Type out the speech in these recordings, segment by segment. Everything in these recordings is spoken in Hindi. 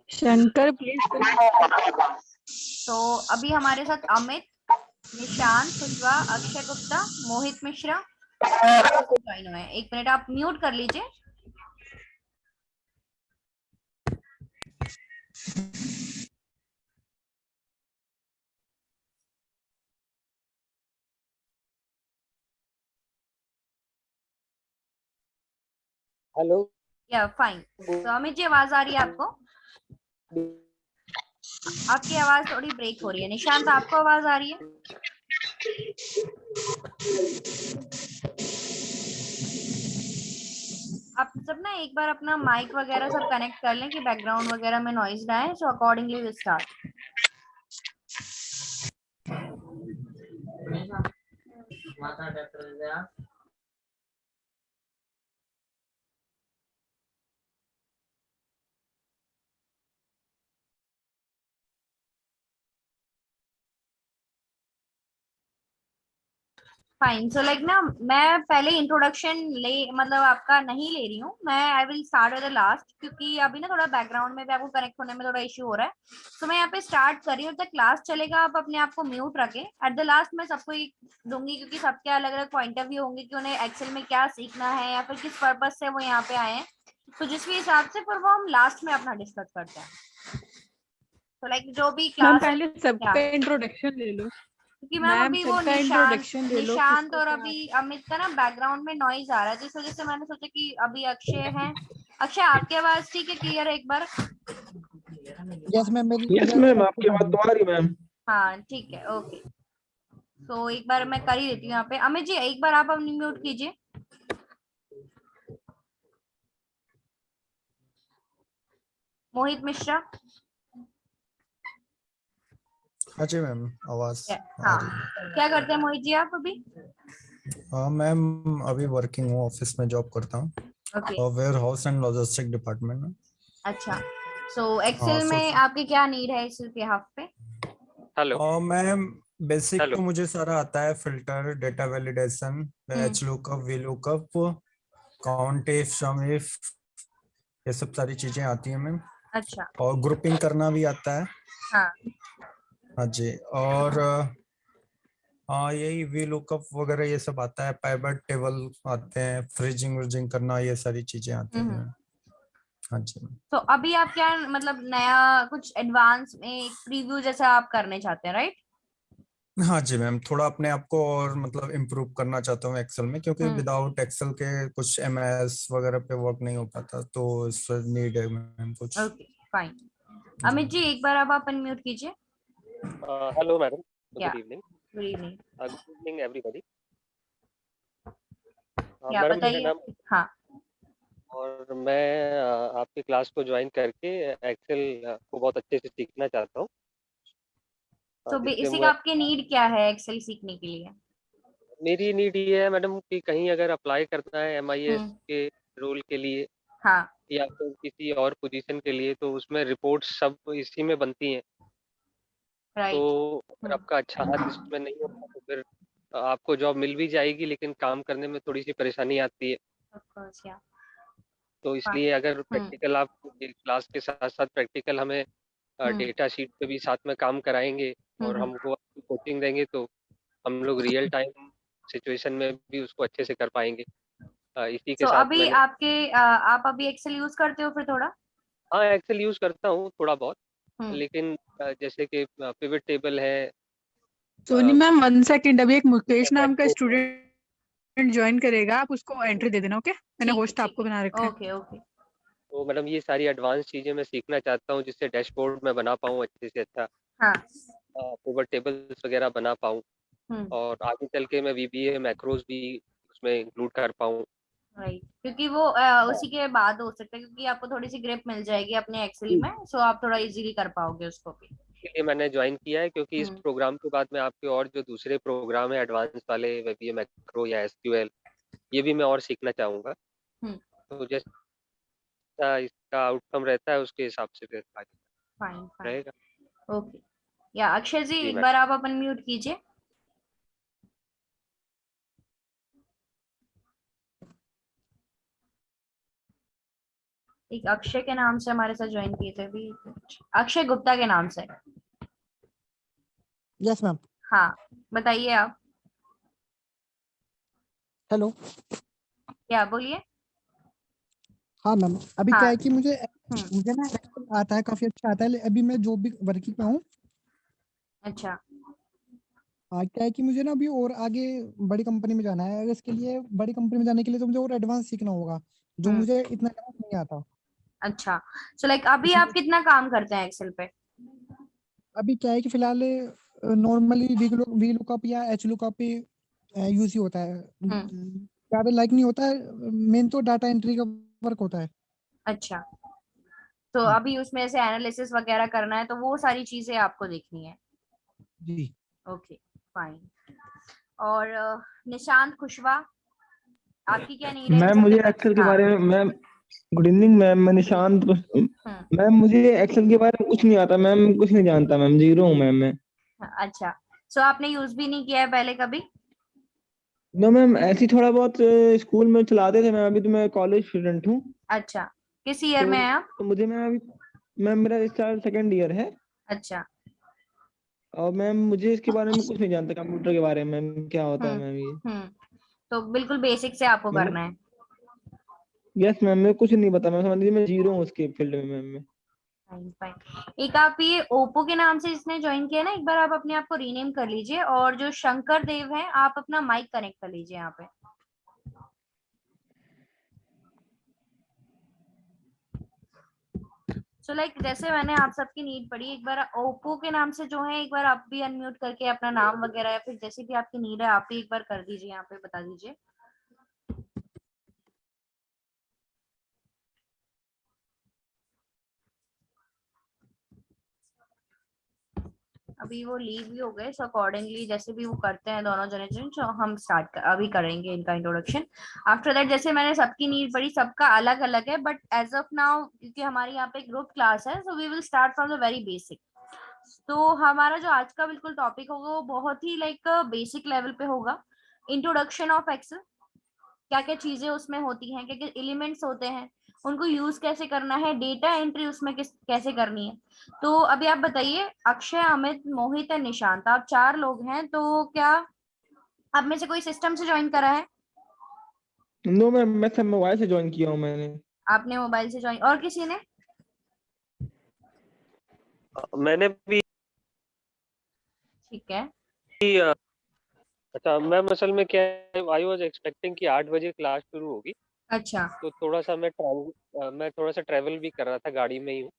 शंकर प्लीज। तो अभी हमारे साथ अमित, निशांत खुशवा, अक्षय गुप्ता, मोहित मिश्रा ज्वाइन हुए हैं। एक मिनट आप म्यूट कर लीजिए। हेलो। या फाइन। तो अमित जी आवाज आ रही है आपको? आपकी आवाज थोड़ी ब्रेक हो रही है। निशांत आपको आवाज आ रही है? आप सब ना एक बार अपना माइक वगैरह सब कनेक्ट कर लें कि बैकग्राउंड वगैरह में नॉइज ना आए। So accordingly we start. Fine. So like ना मैं पहले इंट्रोडक्शन ले मतलब आपका नहीं ले रही हूँ मैं। I will start with the last क्योंकि अभी ना थोड़ा बैकग्राउंड में भी आपको कनेक्ट होने में थोड़ा इश्यू हो रहा है। तो मैं यहाँ पे स्टार्ट कर रही हूँ। जब तक क्लास चलेगा आप अपने आप को म्यूट रखें। एट द लास्ट मैं सबको एक दूंगी क्योंकि सबके अलग अलग पॉइंट ऑफ व्यू होंगे कि उन्हें एक्सेल में क्या सीखना है या फिर किस पर्पज से वो यहाँ पे आए हैं। तो जिस भी हिसाब से फिर वो हम लास्ट में अपना डिस्कस करते हैं। तो लाइक जो भी मैम क्लास पहले सबका इंट्रोडक्शन ले लो। क्योंकि मैम मैम अभी वो सबका इंट्रोडक्शन ले लो, निशांत किसको और क्या। अभी अमित का ना बैकग्राउंड में नॉइज आ रहा है। तो इस वजह से मैंने सोचा कि अभी अक्षय है। अक्षय आपकी आवाज ठीक है? क्लियर है एक बार? यस मैम, मेरी यस क्लियर है मैम, आपको आपकी सुन बात रही तो आ रही मैम। हाँ ठीक है ओके। तो एक बार मैं कर ही देती हूँ यहाँ पे। अमित जी एक बार आप अपनी म्यूट कीजिए। मोहित मिश्रा। हाँ जी मैम, आवाज आ हाँ रही है। क्या करते हैं मोहित जी आप अभी? हाँ मैम, अभी वर्किंग हूँ, ऑफिस में जॉब करता हूँ ओके और warehouse and logistic department में। अच्छा। सो हाँ एक्सेल में आपकी क्या नीड है इस बिहाफ पे? हेलो। Ma'am basic hello. तो मुझे सारा आता है, filter, data validation, hmm. H lookup, V lookup, count if, sum if, ये सब सारी चीजें आती हैं मैम। अच्छा। और ग्रुपिंग करना भी आता है। हाँ हाँ जी। और हाँ, यही वी लुकअप वगैरह ये सब आता है, पाइवट टेबल आते हैं, फ्रीजिंग व्रीजिंग करना, ये सारी चीजें आती हैं हम्म। मैम। हाँ जी। तो अभी आप क्या मतलब नया कुछ एडवांस में प्रीव्यू जैसा आप करने चाहते हैं राइट? हाँ जी मैम, थोड़ा अपने आप को और मतलब इम्प्रूव करना चाहता हूँ एक्सेल में, क्योंकि हम्म। विदाउट एक्सेल के कुछ एमएस वगैरह पे वर्क नहीं हो पाता, तो इससे नीड है मैम कुछ। Okay fine. जी अमित जी एक बार आप अनम्यूट कीजिए। Hello madam, yeah good evening. Good evening. Good evening everybody. Yeah madam मेरा बताइए। नाम, हाँ और मैं आपकी क्लास को ज्वाइन करके एक्सेल को बहुत अच्छे से सीखना चाहता हूँ, तो जिससे बेसिक मैं, आपकी नीड क्या है एक्सेल सीखने के लिए? मेरी नीड ये है मैडम कि कहीं अगर अप्लाई करना है एमआईएस हम्म। के रोल के लिए हाँ या फिर किसी और पोजीशन के लिए, तो उसमें रिपोर्ट्स सब इसी में बनती हैं। तो राइट। अगर आपका अच्छा हाथ इसमें नहीं होगा तो फिर आपको जॉब मिल भी जाएगी लेकिन काम करने में थोड़ी सी परेशानी आती है। ऑफ कोर्स या तो फाइन। इसलिए अगर हम्म। प्रैक्टिकल, आप क्लास के साथ साथ प्रैक्टिकल हमें हम्म। डेटा शीट पे भी साथ में काम कराएंगे और हम्म। हमको कोचिंग देंगे, तो हम लोग रियल टाइम सिचुएशन में भी उसको अच्छे से कर पाएंगे। इसी के तो साथ अभी मैंने, आपके आप अभी एक्सेल यूज करते हो फिर थोड़ा? हाँ एक्सेल यूज़ करता हूँ थोड़ा बहुत, हम्म। लेकिन जैसे कि पिवट टेबल है, सोनी मैम 1 सेकंड, अभी एक मुकेश नाम का मैक्रो है। स्टूडेंट ज्वाइन करेगा, आप उसको एंट्री दे देना। ओके, मैंने ठीक है होस्ट ठीक आपको बना रखा है है। Okay okay. तो मैडम ये सारी एडवांस चीज़ें मैं सीखना चाहता हूँ जिससे डैशबोर्ड में बना पाऊँ अच्छे से अच्छा, हाँ। पिवट टेबल्स वगैरह बना पाऊँ, हम्म। और आगे चल के मैं वीबीए मैक्रोज भी उसमें इंक्लूड कर पाऊँ। राइट क्योंकि वो उसी के बाद हो सकता है क्योंकि आपको थोड़ी सी ग्रिप मिल जाएगी अपने एक्सेल में। सो आप थोड़ा इजीली कर पाओगे उसको भी। इसलिए मैंने ज्वाइन किया है, क्योंकि इस हम्म। प्रोग्राम के बाद में आपके और जो दूसरे प्रोग्राम है एडवांस वाले, वीबीए मैक्रो या एसक्यूएल, ये भी मैं और सीखना चाहूँगा। हम्म। तो जैसा इसका आउटकम रहता है उसके हिसाब से फिर आगे फाइन फाइन रहेगा। ओके। या अक्षय जी जी एक मैम। बार आप अपन म्यूट कीजिए। एक अक्षय के नाम से हमारे साथ ज्वाइन किए थे अभी, अक्षय गुप्ता के नाम से। Yes ma'am. हाँ बताइए आप। हेलो। क्या बोलिए। हाँ मैम, अभी हाँ। क्या है कि मुझे हम्म। ना Excel आता है, काफी अच्छा आता है। अभी मैं जो भी वर्किंग में हूँ। अच्छा। क्या है कि मुझे ना अभी और आगे बड़ी कंपनी में जाना है। अगर इसके लिए बड़ी कंपनी में जाने के लिए तो मुझे और एडवांस सीखना होगा, जो हम्म। मुझे इतना एडवांस नहीं आता। अच्छा, सो लाइक अभी आप इसलिए कितना काम करते हैं एक्सेल पे। अभी क्या है कि फिलहाल नॉर्मली वी लुकअप या एच लुकअप यूज ही होता है। ज्यादा लाइक नहीं होता है। मेन तो डाटा एंट्री का वर्क होता है। अच्छा, तो अभी उसमें से एनालिसिस वगैरह करना है तो वो सारी चीजें आपको देखनी है। जी। Okay fine. और निशांत कुशवाहा, आपकी क्या नीड है मैम एक्सेल मुझे डेवलप। एक्सेल के हाँ। बारे में मैम, गुड इवनिंग मैम, मैं निशांत। मैम मुझे एक्सेल के बारे में कुछ नहीं आता मैम, कुछ नहीं जानता मैम, जीरो हूँ मैम मैं। अच्छा, सो आपने यूज भी नहीं किया है पहले कभी। नो मैम, ऐसे ही थोड़ा बहुत स्कूल में चलाते थे मैम। अभी तो मैं कॉलेज स्टूडेंट हूँ। अच्छा, किस ईयर तो में है आप। तो मुझे मैम अभी, मैम मेरा इस साल सेकेंड ईयर है। अच्छा। और मैम मुझे इसके बारे में कुछ नहीं जानता, कंप्यूटर के बारे में मैम, क्या होता है हम्म। मैम ये। हम्म। तो बिल्कुल बेसिक से आपको मतलब करना है। यस मैम, मैं कुछ नहीं पता मैम, समझ लीजिए मैं जीरो हूँ उसके फील्ड में मैम मैं। Fine fine. एक आप ये ओप्पो के नाम से जिसने ज्वाइन किया ना, एक बार आप अपने आप को रीनेम कर लीजिए, और जो शंकर देव है आप अपना माइक कनेक्ट कर लीजिए यहाँ पे। सो लाइक जैसे मैंने आप सबकी नीड पड़ी, एक बार ओप्पो के नाम से जो है, एक बार आप भी अनम्यूट करके अपना नाम वगैरह या फिर जैसी भी आपकी नीड है आप भी एक बार कर दीजिए, यहाँ पे बता दीजिए। अभी वो लीव भी हो गए, सो अकॉर्डिंगली जैसे भी वो करते हैं दोनों जने जन, तो हम अभी करेंगे इनका इंट्रोडक्शन। आफ्टर दैट जैसे मैंने सबकी नीड पड़ी, सबका अलग अलग है, बट एज ऑफ नाउ क्योंकि हमारी यहाँ पे ग्रुप क्लास है, so we will start from the very basic. तो हमारा जो आज का बिल्कुल टॉपिक होगा वो बहुत ही लाइक बेसिक लेवल पे होगा। इंट्रोडक्शन ऑफ एक्सेल, क्या क्या चीजें उसमें होती हैं, क्या क्या एलिमेंट्स होते हैं, उनको यूज कैसे करना है, डेटा एंट्री उसमें कैसे करनी है। तो अभी आप बताइए, अक्षय, अमित, मोहित और निशांत, आप 4 लोग हैं, तो क्या आप में से कोई सिस्टम से ज्वाइन करा है। नो मैम, मैं सब मोबाइल से ज्वाइन किया हूँ मैंने। आपने मोबाइल से ज्वाइन, और किसी ने। मैंने भी। ठीक है। अच्छा मैम, असल में क्या है, आई वॉज एक्सपेक्टिंग कि 8 बजे क्लास शुरू होगी। अच्छा। तो थोड़ा सा मैं थोड़ा सा ट्रैवल भी कर रहा था, गाड़ी में ही हूँ।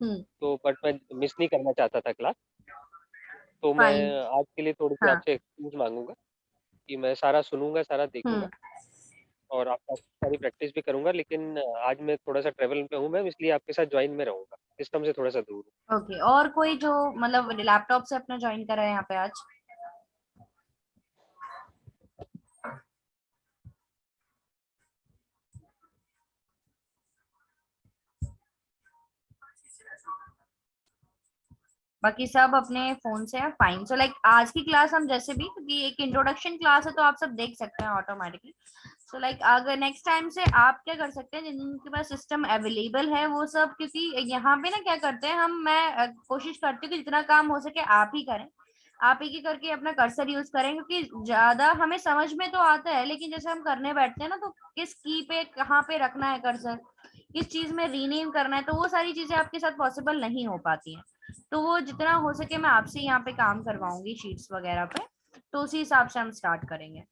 हम्म। तो बट मैं मिस नहीं करना चाहता था क्लास। तो मैं फाइन। आज के लिए थोड़ी सी हाँ। आपसे एक्सक्यूज मांगूंगा कि मैं सारा सुनूंगा, सारा देखूंगा हम्म। और आपका सारी प्रैक्टिस भी करूंगा। लेकिन आज मैं थोड़ा सा ट्रैवल पे हूँ मैम, इसलिए आपके साथ ज्वाइन में रहूंगा, सिस्टम से थोड़ा सा दूर हूँ। ओके, और कोई जो मतलब लैपटॉप से अपना ज्वाइन करा है यहाँ पे आज। बाकी सब अपने फोन से है। फाइन। सो लाइक आज की क्लास हम जैसे भी, क्योंकि एक इंट्रोडक्शन क्लास है तो आप सब देख सकते हैं ऑटोमेटिकली। सो लाइक अगर नेक्स्ट टाइम से आप क्या कर सकते हैं, जिनके पास सिस्टम अवेलेबल है वो सब, क्योंकि यहाँ पे ना क्या करते हैं हम, मैं कोशिश करती हूँ कि जितना काम हो सके आप ही करें, आप एक ही करके अपना कर्सर यूज करें, क्योंकि ज्यादा हमें समझ में तो आता है, लेकिन जैसे हम करने बैठते हैं ना, तो किस की पे कहाँ पे रखना है कर्सर, किस चीज में रीनेम करना है, तो वो सारी चीजें आपके साथ पॉसिबल नहीं हो पाती हैं। तो वो जितना हो सके मैं आपसे यहाँ पे काम करवाऊंगी शीट्स वगैरह पे, तो उसी हिसाब से हम स्टार्ट करेंगे।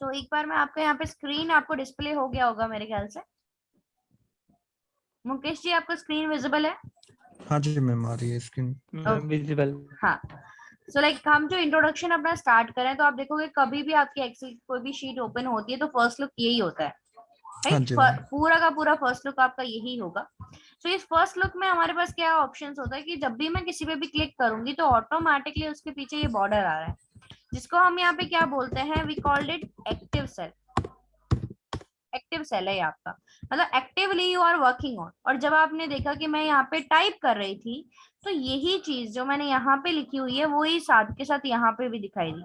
तो एक बार मैं आपको यहाँ पे स्क्रीन आपको डिस्प्ले हो गया होगा मेरे ख्याल से। मुकेश जी, आपको स्क्रीन विजिबल है। हाँ जी मैम, आ रही है स्क्रीन। विजिबल। हाँ। सो लाइक हम जो इंट्रोडक्शन अपना स्टार्ट करें, तो आप देखोगे कभी भी आपकी एक्सेल कोई भी शीट ओपन होती है तो फर्स्ट लुक यही होता है, हाँ राइट। जी मैम। पूरा का पूरा फर्स्ट लुक आपका यही होगा। तो इस फर्स्ट लुक में हमारे पास क्या ऑप्शंस होता है कि जब भी मैं किसी पे भी क्लिक करूंगी तो ऑटोमेटिकली उसके पीछे ये बॉर्डर आ रहा है, जिसको हम यहाँ पे क्या बोलते हैं, we called it active cell. Active cell है आपका, मतलब actively you are working on. और जब आपने देखा कि मैं यहाँ पे टाइप कर रही थी, तो यही चीज जो मैंने यहाँ पे लिखी हुई है वो ही साथ के साथ यहाँ पे भी दिखाई दी।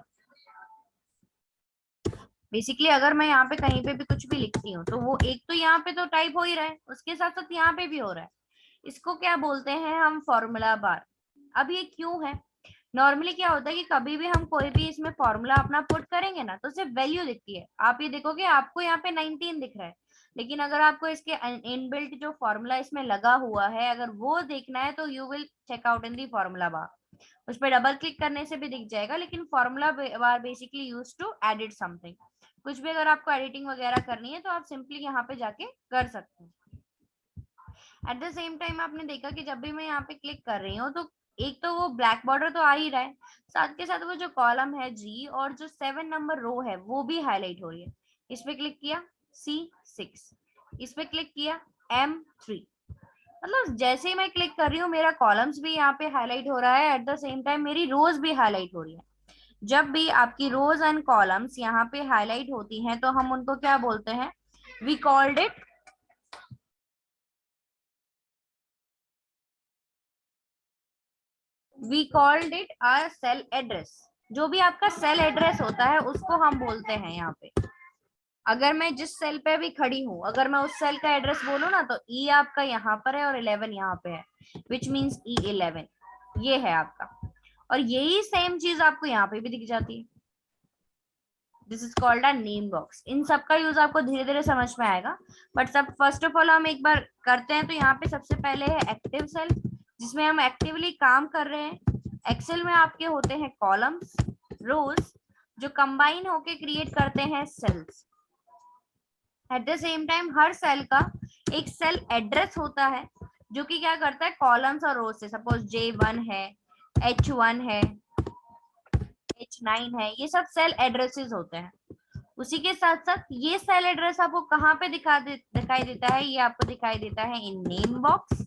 बेसिकली अगर मैं यहाँ पे कहीं पे भी कुछ भी लिखती हूँ तो वो एक तो यहाँ पे तो टाइप हो ही रहा है, उसके साथ साथ यहाँ पे भी हो रहा है। इसको क्या बोलते हैं हम, फॉर्मूला बार। अब ये क्यों है? नॉर्मली क्या होता है कि कभी भी हम कोई भी इसमें फॉर्मूला अपना पुट करेंगे ना तो सिर्फ वैल्यू दिखती है। आप ये देखोगे आपको यहाँ पे 19 दिख रहा है, लेकिन अगर आपको इसके इनबिल्ट जो फॉर्मूला इसमें लगा हुआ है अगर वो देखना है तो you will check out in the formula bar. उस पर डबल क्लिक करने से भी दिख जाएगा, लेकिन formula bar basically use to edit something. कुछ भी अगर आपको एडिटिंग वगैरह करनी है तो आप सिंपली यहाँ पे जाके कर सकते हैं। एट द सेम टाइम आपने देखा कि जब भी मैं यहाँ पे क्लिक कर रही हूँ तो एक तो वो ब्लैक बॉर्डर तो आ ही रहा है, साथ के साथ वो जो कॉलम है जी और जो 7 नंबर रो है वो भी हाईलाइट हो रही है। इस पे क्लिक किया C6, इस पे क्लिक किया M3, मतलब जैसे ही मैं क्लिक कर रही हूँ मेरा कॉलम्स भी यहाँ पे हाईलाइट हो रहा है, एट द सेम टाइम मेरी रोज भी हाईलाइट हो रही है। जब भी आपकी रोज एंड कॉलम्स यहाँ पे हाईलाइट होती हैं तो हम उनको क्या बोलते हैं, we called it a cell address. जो भी आपका सेल एड्रेस होता है उसको हम बोलते हैं यहाँ पे। अगर मैं जिस सेल पे भी खड़ी हूँ अगर मैं उस सेल का एड्रेस बोलूँ ना तो E आपका यहाँ पर है और 11 यहाँ पे है, विच मीन्स E11 ये है आपका। और यही सेम चीज आपको यहाँ पे भी दिख जाती है। This is called a name box. इन सब का यूज आपको धीरे धीरे समझ में आएगा, बट सब फर्स्ट ऑफ ऑल हम एक बार करते हैं। तो यहाँ पे सबसे पहले है एक्टिव सेल जिसमें हम एक्टिवली काम कर रहे हैं। एक्सेल में आपके होते हैं कॉलम्स, रोज जो कंबाइन होके क्रिएट करते हैं cells. At the same time हर सेल का एक सेल एड्रेस होता है जो कि क्या करता है, कॉलम्स और रोज से, सपोज J1 है, H1 है, H9 है, ये सब सेल एड्रेसेस होते हैं। उसी के साथ साथ ये सेल एड्रेस आपको कहाँ पे दिखाई देता है, ये आपको दिखाई देता है इन नेम बॉक्स,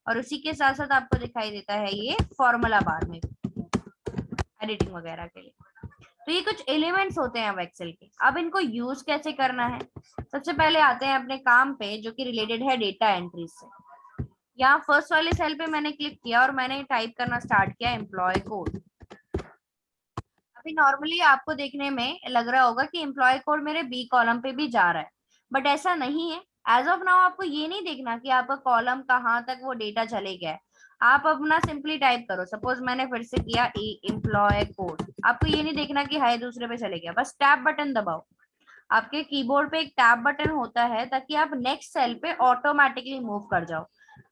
और उसी के साथ साथ आपको दिखाई देता है ये फॉर्मूला बार में एडिटिंग वगैरह के लिए। तो ये कुछ एलिमेंट्स होते हैं अब एक्सेल के। अब इनको यूज कैसे करना है, सबसे पहले आते हैं अपने काम पे जो कि रिलेटेड है डेटा एंट्री से। यहाँ फर्स्ट वाले सेल पे मैंने क्लिक किया और मैंने टाइप करना स्टार्ट किया एम्प्लॉय कोड। अभी नॉर्मली आपको देखने में लग रहा होगा कि एम्प्लॉय कोड मेरे बी कॉलम पे भी जा रहा है, बट ऐसा नहीं है। एज ऑफ नाउ आपको ये नहीं देखना कि आपका कॉलम कहाँ तक वो डेटा चले गया है। आप अपना सिंपली टाइप करो, सपोज मैंने फिर से किया एम्प्लॉय कोड, आपको ये नहीं देखना कि हाय दूसरे पे चले गया, बस टैब बटन दबाओ। आपके कीबोर्ड पे एक टैब बटन होता है ताकि आप नेक्स्ट सेल पे ऑटोमेटिकली मूव कर जाओ।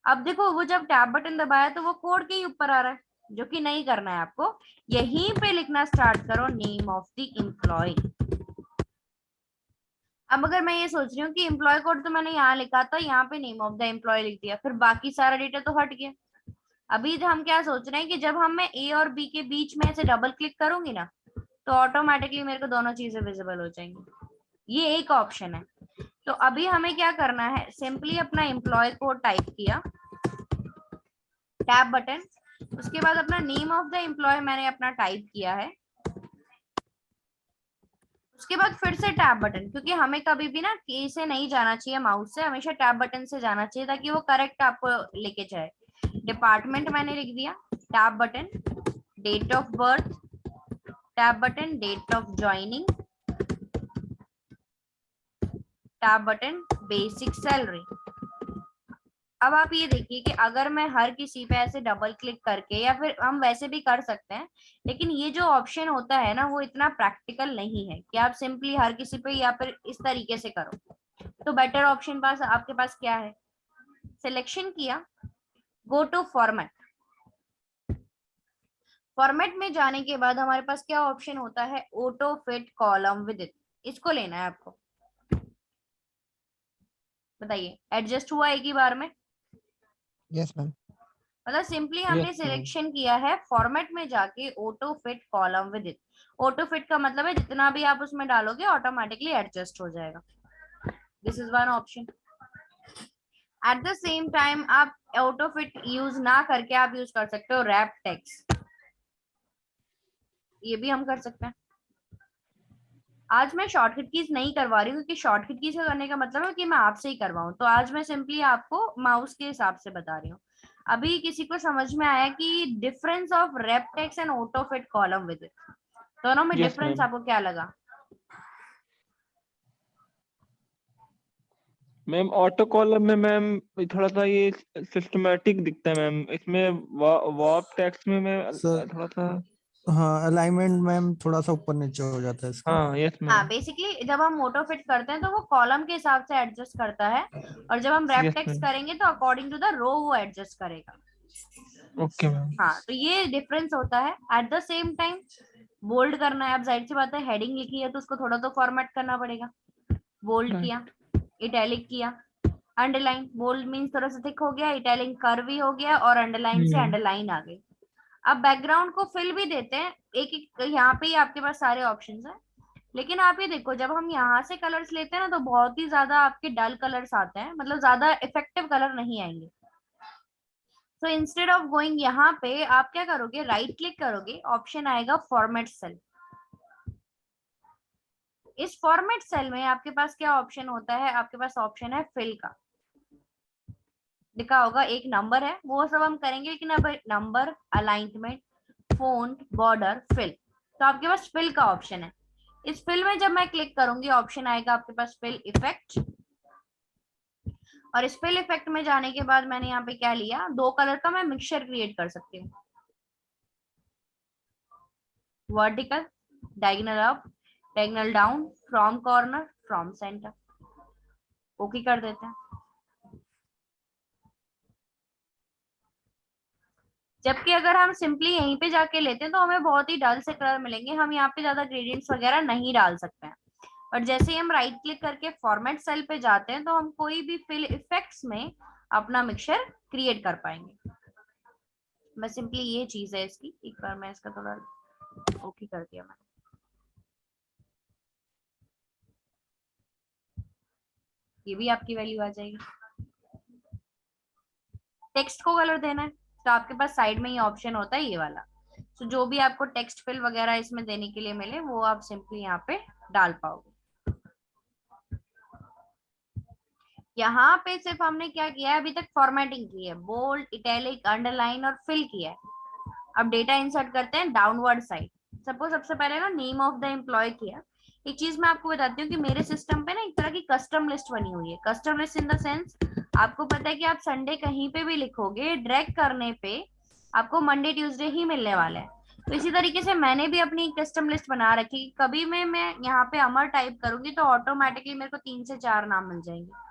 अब देखो वो जब टैब बटन दबाया तो वो कोड के ही ऊपर आ रहा है, जो कि नहीं करना है आपको। यहीं पे लिखना स्टार्ट करो नेम ऑफ द एम्प्लॉय। अब अगर मैं ये सोच रही हूँ कि एम्प्लॉय कोड तो मैंने यहाँ लिखा था, यहाँ पे नेम ऑफ द एम्प्लॉय लिख दिया, फिर बाकी सारा डेटा तो हट गया। अभी हम क्या सोच रहे हैं कि जब हम मैं ए और बी के बीच में ऐसे डबल क्लिक करूंगी ना तो ऑटोमेटिकली मेरे को दोनों चीजें विजिबल हो जाएंगी। ये एक ऑप्शन है। तो अभी हमें क्या करना है, सिंपली अपना एम्प्लॉय कोड टाइप किया, टैब बटन, उसके बाद अपना नेम ऑफ द एम्प्लॉय मैंने अपना टाइप किया है, उसके बाद फिर से टैब बटन, क्योंकि हमें कभी भी ना की से नहीं जाना चाहिए माउस से, हमेशा टैब बटन से जाना चाहिए ताकि वो करेक्ट आपको लेके जाए। डिपार्टमेंट मैंने लिख दिया, tab button, date of birth, tab button, date of joining, tab button, basic salary. अब आप ये देखिए कि अगर मैं हर किसी पे ऐसे डबल क्लिक करके, या फिर हम वैसे भी कर सकते हैं, लेकिन ये जो ऑप्शन होता है ना वो इतना प्रैक्टिकल नहीं है कि आप सिंपली हर किसी पे या फिर इस तरीके से करो। तो बेटर ऑप्शन पास आपके पास क्या है, सिलेक्शन किया, गो टू फॉर्मेट। फॉर्मेट में जाने के बाद हमारे पास क्या ऑप्शन होता है, auto fit column with it, इसको लेना है आपको। बताइए एडजस्ट हुआ एक ही बार में? Yes ma'am. मतलब सिंपली हमने सिलेक्शन किया है फॉर्मेट में जाके auto fit column with it. Auto fit का मतलब है जितना भी आप उसमें डालोगे ऑटोमेटिकली एडजस्ट हो जाएगा। This is one option. Eight the same time आप ऑटो फिट यूज ना करके आप यूज कर सकते हो रैप टेक्स्ट, ये भी हम कर सकते हैं। आज मैं शॉर्टकट कीज नहीं करवा रही हूँ क्योंकि शॉर्टकट कीज का करने का मतलब है कि मैं आपसे ही करवाऊँ, तो आज मैं सिंपली आपको माउस के हिसाब से बता रही हूँ। अभी किसी को समझ में आया कि difference of wrap text and auto fit column with it, दोनों में डिफरेंस आपको क्या लगा? मैम ऑटो कॉलम में मैम थोड़ा सा ये सिस्टमैटिक दिखता है मैम, इसमें वार्प टेक्स्ट में मैं सर थोड़ा सा। हाँ, अलाइनमेंट मैम थोड़ा सा ऊपर नीचे हो जाता है इसका। हाँ यस हाँ मैम। बेसिकली जब हम मोटो फिट करते हैं तो वो कॉलम के हिसाब से एडजस्ट करता है, और जब हम रैप यस टेक्स्ट मैम। करेंगे तो अकॉर्डिंग टू द रो वो एडजस्ट करेगा। Okay ma'am. हाँ तो ये डिफरेंस होता है। At the same time bold करना है, अब जाहिर सी बात है हेडिंग लिखी है तो उसको थोड़ा तो फॉर्मेट करना पड़ेगा। बोल्ड किया, इटैलिक किया, अंडरलाइन। बोल्ड मीन्स थोड़ा सा थिक हो गया, इटैलिक कर्वी हो गया, और अंडरलाइन से अंडरलाइन आ गई। अब बैकग्राउंड को फिल भी देते हैं, एक एक यहाँ पे ही आपके पास सारे ऑप्शंस हैं। लेकिन आप ये देखो जब हम यहाँ से कलर्स लेते हैं ना तो बहुत ही ज्यादा आपके डल कलर्स आते हैं, मतलब ज्यादा इफेक्टिव कलर नहीं आएंगे। सो इंस्टेड ऑफ गोइंग यहाँ पे आप क्या करोगे, राइट क्लिक करोगे, ऑप्शन आएगा फॉर्मेट सेल। इस फॉर्मेट सेल में आपके पास क्या ऑप्शन होता है, आपके पास ऑप्शन है फिल का। लिखा होगा एक नंबर है, वो सब हम करेंगे, लेकिन अब number, alignment, font, border, fill, तो आपके पास फिल का ऑप्शन है। इस फिल में जब मैं क्लिक करूंगी ऑप्शन आएगा आपके पास फिल इफेक्ट, और इस फिल इफेक्ट में जाने के बाद मैंने यहाँ पे क्या लिया, दो कलर का मैं मिक्सचर क्रिएट कर सकती हूँ। Vertical, diagonal up, diagonal down, from corner, from centre. Okay कर देते हैं। जबकि अगर हम सिंपली यहीं पे जाके लेते हैं तो हमें बहुत ही डल से कलर मिलेंगे, हम यहाँ पे ज्यादा ग्रेडियंट्स वगैरह नहीं डाल सकते हैं। और जैसे ही हम राइट क्लिक करके फॉर्मेट सेल पे जाते हैं तो हम कोई भी फिल इफेक्ट्स में अपना मिक्सचर क्रिएट कर पाएंगे। बस सिंपली ये चीज है इसकी। एक बार मैं इसका थोड़ा ओके कर दिया मैंने, ये भी आपकी वैल्यू आ जाएगी। टेक्स्ट को कलर देना है तो आपके पास साइड में ही ऑप्शन होता है ये वाला। तो जो भी आपको टेक्स्ट फिल वगैरह इसमें देने के लिए मिले वो आप सिंपली यहाँ पे डाल पाओगे। यहाँ पे सिर्फ हमने क्या किया है, अभी तक फॉर्मेटिंग की है, बोल्ड, इटैलिक, अंडरलाइन और फिल किया है। अब डेटा इंसर्ट करते हैं डाउनवर्ड साइड। सपोज सबसे पहले ना नेम ऑफ द एम्प्लॉय किया। एक चीज मैं आपको बताती हूँ कि मेरे सिस्टम पे ना एक तरह की कस्टम लिस्ट बनी हुई है। Custom list in the sense, आपको पता है कि आप संडे कहीं पे भी लिखोगे, ड्रैग करने पे आपको मंडे ट्यूसडे ही मिलने वाला है। तो इसी तरीके से मैंने भी अपनी कस्टम लिस्ट बना रखी। कभी मैं यहाँ पे अमर टाइप करूंगी तो ऑटोमेटिकली मेरे को 3 से 4 नाम मिल जाएंगे।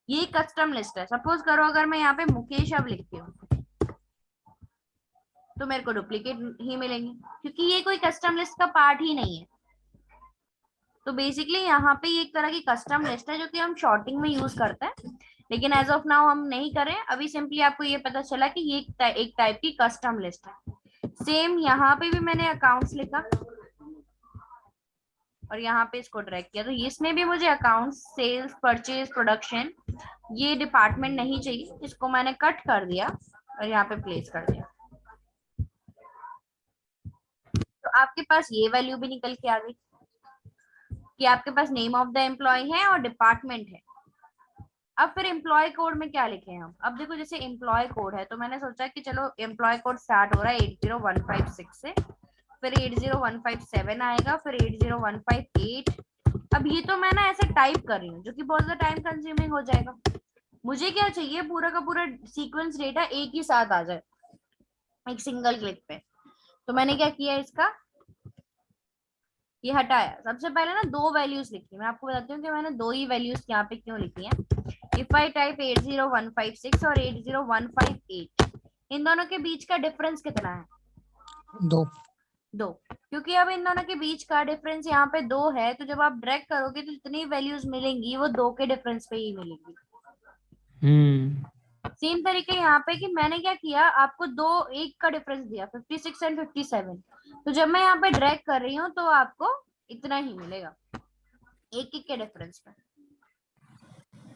ये कस्टम लिस्ट है। सपोज करो अगर मैं यहाँ पे मुकेश अब लिखती हूँ तो मेरे को डुप्लीकेट ही मिलेंगे, क्योंकि ये कोई कस्टम लिस्ट का पार्ट ही नहीं है। तो बेसिकली यहाँ पे एक तरह की कस्टम लिस्ट है जो कि हम शॉर्टिंग में यूज करते हैं, लेकिन एज ऑफ नाउ हम नहीं करें। अभी सिंपली आपको ये पता चला कि ये एक टाइप की कस्टम लिस्ट है। सेम यहाँ पे भी मैंने अकाउंट्स लिखा और यहाँ पे इसको ड्रैग किया, तो इसमें भी मुझे अकाउंट्स, सेल्स, परचेज, प्रोडक्शन, ये डिपार्टमेंट नहीं चाहिए, इसको मैंने कट कर दिया और यहाँ पे प्लेस कर दिया। तो आपके पास ये वैल्यू भी निकल के आ गई कि आपके पास नेम ऑफ द एम्प्लॉय है और डिपार्टमेंट है। अब फिर एम्प्लॉय कोड में क्या लिखे हम, अब देखो जैसे एम्प्लॉय कोड है तो मैंने सोचा कि चलो एम्प्लॉय कोड स्टार्ट हो रहा है 80156 से, फिर 80157 आएगा, फिर 80158। अब ये तो मैं ना ऐसे टाइप कर रही हूँ जो कि बहुत ज्यादा टाइम कंज्यूमिंग हो जाएगा। मुझे क्या चाहिए, पूरा का पूरा सीक्वेंस डेटा एक ही साथ आ जाए एक सिंगल क्लिक पे। तो मैंने क्या किया, इसका ये हटाया। सबसे पहले ना दो वैल्यूज लिखी, मैं आपको बताती हूँ कि मैंने दो ही वैल्यूज यहाँ पे क्यों लिखी हैं। इफ आई टाइप 80156 और 80158, इन दोनों के बीच का डिफरेंस कितना है, 2। क्योंकि अब इन दोनों के बीच का डिफरेंस यहाँ पे 2 है, तो जब आप ड्रैग करोगे तो जितनी वैल्यूज मिलेंगी वो 2 के डिफरेंस पे ही मिलेंगी। सेम तरीके यहाँ पे कि मैंने क्या किया, आपको एक का डिफरेंस दिया 56 एंड 57, तो जब मैं यहाँ पे ड्रैग कर रही हूँ तो आपको इतना ही मिलेगा एक के डिफरेंस पे।